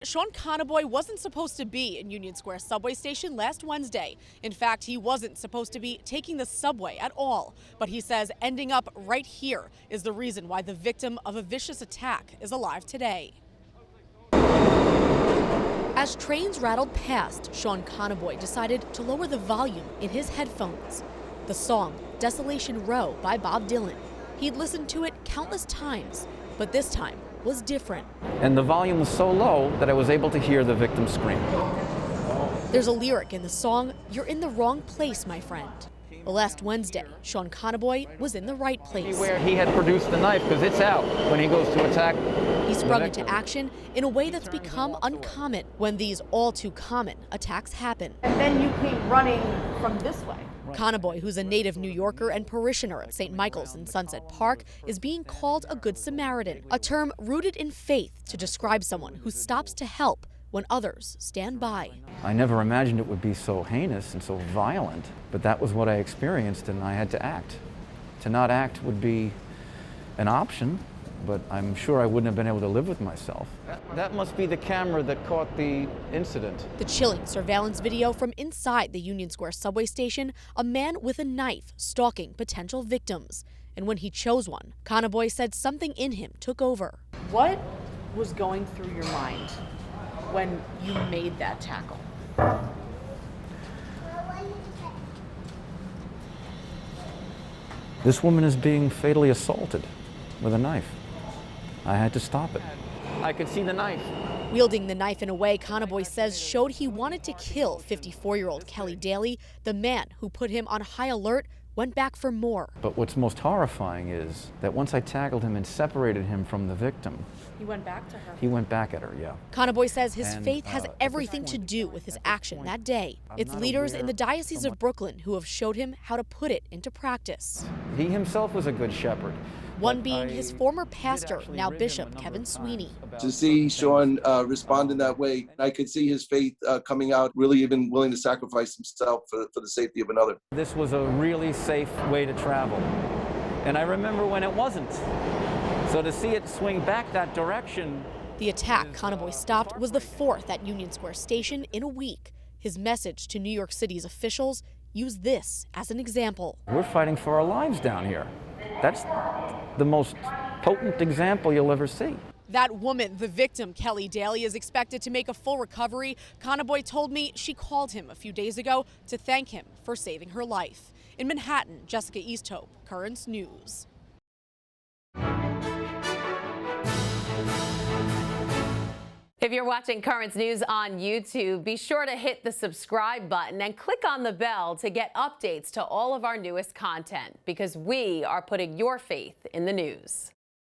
Sean Conaboy wasn't supposed to be in Union Square subway station last Wednesday. In fact, he wasn't supposed to be taking the subway at all. But he says ending up right here is the reason why the victim of a vicious attack is alive today. As trains rattled past, Sean Conaboy decided to lower the volume in his headphones. The song, Desolation Row by Bob Dylan. He'd listened to it countless times, but this time was different. And the volume was so low that I was able to hear the victim scream. There's a lyric in the song, "You're in the wrong place, my friend." Well, last Wednesday, Sean Conaboy was in the right place. Where he had produced the knife, because it's out when he goes to attack. He sprung into action in a way that's become uncommon when these all too common attacks happen. And then you came running from this way. Conaboy, who's a native New Yorker and parishioner at St. Michael's in Sunset Park, is being called a Good Samaritan, a term rooted in faith to describe someone who stops to help when others stand by. I never imagined it would be so heinous and so violent, but that was what I experienced, and I had to act. To not act would be an option, but I'm sure I wouldn't have been able to live with myself. That must be the camera that caught the incident. The chilling surveillance video from inside the Union Square subway station, a man with a knife stalking potential victims. And when he chose one, Conaboy said something in him took over. What was going through your mind when you made that tackle? This woman is being fatally assaulted with a knife. I had to stop it. I could see the knife. Wielding the knife in a way Conaboy says showed he wanted to kill 54-year-old Kelly Daly, the man who put him on high alert went back for more. But what's most horrifying is that once I tackled him and separated him from the victim, He went back to her. he went back at her, yeah. Conaboy says his And, faith has everything to do with his action that day. It's leaders in the Diocese of Brooklyn who have showed him how to put it into practice. He himself was a good shepherd. One being his former pastor, now Bishop Kevin SWEENEY. To see Sean respond in that way, I could see his faith coming out, really even willing to sacrifice himself for the safety of another. This was a really safe way to travel. And I remember when it wasn't. So to see it swing back that direction. The attack Conaboy stopped was the fourth at Union Square Station in a week. His message to New York City's officials: use this as an example. We're fighting for our lives down here. That's the most potent example you'll ever see. That woman, the victim, Kelly Daly, is expected to make a full recovery. Conaboy told me she called him a few days ago to thank him for saving her life. In Manhattan, Jessica EASTHOPE, Currents News. If you're watching Currents News on YouTube, be sure to hit the subscribe button and click on the bell to get updates to all of our newest content, because we are putting your faith in the news.